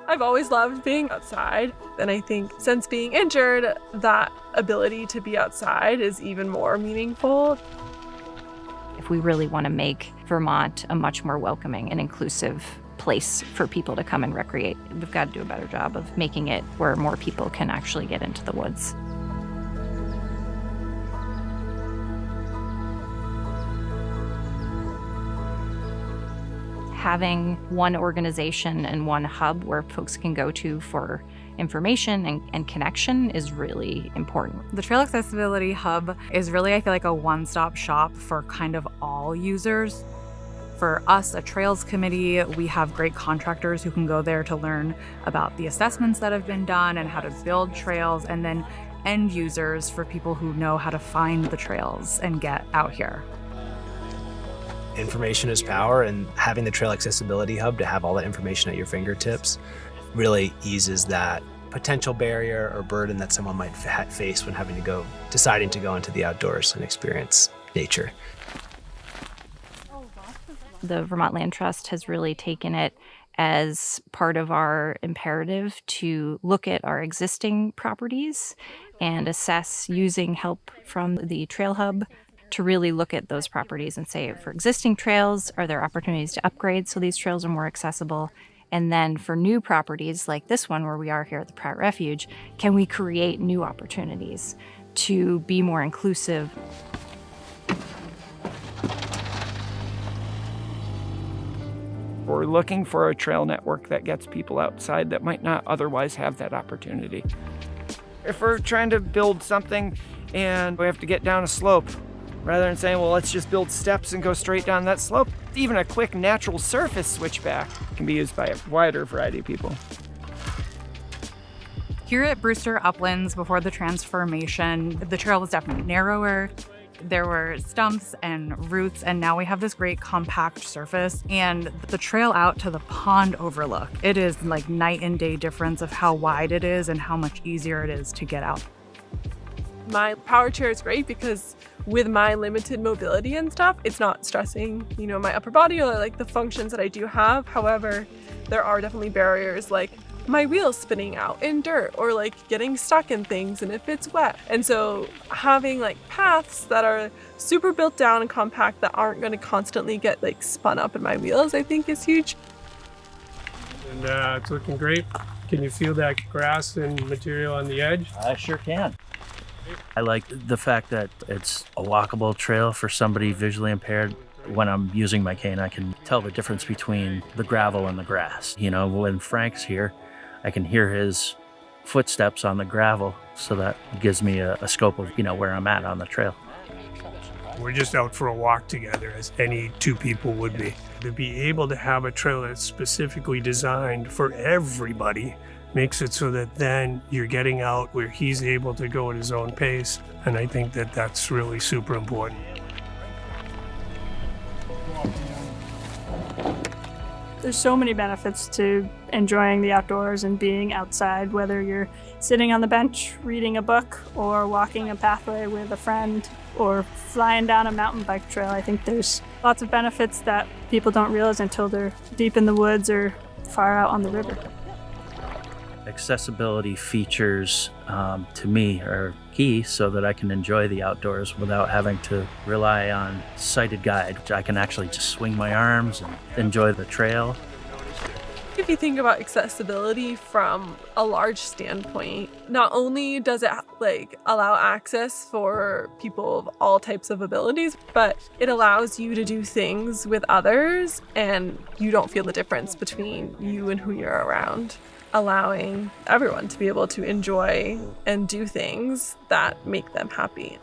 I've always loved being outside, and I think since being injured, that ability to be outside is even more meaningful. If we really want to make Vermont a much more welcoming and inclusive place for people to come and recreate, we've got to do a better job of making it where more people can actually get into the woods. Having one organization and one hub where folks can go to for information and connection is really important. The Trail Accessibility Hub is really, I feel like, a one-stop shop for kind of all users. For us, a Trails Committee, we have great contractors who can go there to learn about the assessments that have been done and how to build trails, and then end users for people who know how to find the trails and get out here. Information is power, and having the Trail Accessibility Hub to have all that information at your fingertips really eases that potential barrier or burden that someone might face when deciding to go into the outdoors and experience nature. The Vermont Land Trust has really taken it as part of our imperative to look at our existing properties and assess using help from the Trail Hub to really look at those properties and say, for existing trails, are there opportunities to upgrade so these trails are more accessible? And then for new properties like this one where we are here at the Pratt Refuge, can we create new opportunities to be more inclusive? We're looking for a trail network that gets people outside that might not otherwise have that opportunity. If we're trying to build something and we have to get down a slope, rather than saying, well, let's just build steps and go straight down that slope, even a quick natural surface switchback can be used by a wider variety of people. Here at Brewster Uplands, before the transformation, the trail was definitely narrower. There were stumps and roots, and now we have this great compact surface. And the trail out to the pond overlook, it is like night and day difference of how wide it is and how much easier it is to get out. My power chair is great because with my limited mobility and stuff, it's not stressing, my upper body or like the functions that I do have. However, there are definitely barriers like my wheels spinning out in dirt or like getting stuck in things and if it's wet. And so having like paths that are super built down and compact that aren't going to constantly get like spun up in my wheels, I think is huge. And it's looking great. Can you feel that grass and material on the edge? I sure can. I like the fact that it's a walkable trail for somebody visually impaired. When I'm using my cane, I can tell the difference between the gravel and the grass. When Frank's here, I can hear his footsteps on the gravel, so that gives me a scope of, where I'm at on the trail. We're just out for a walk together, as any two people would be. To be able to have a trail that's specifically designed for everybody makes it so that then you're getting out where he's able to go at his own pace. And I think that that's really super important. There's so many benefits to enjoying the outdoors and being outside, whether you're sitting on the bench reading a book or walking a pathway with a friend or flying down a mountain bike trail. I think there's lots of benefits that people don't realize until they're deep in the woods or far out on the river. Accessibility features, to me, are key so that I can enjoy the outdoors without having to rely on sighted guide. I can actually just swing my arms and enjoy the trail. If you think about accessibility from a large standpoint, not only does it allow access for people of all types of abilities, but it allows you to do things with others and you don't feel the difference between you and who you're around, allowing everyone to be able to enjoy and do things that make them happy.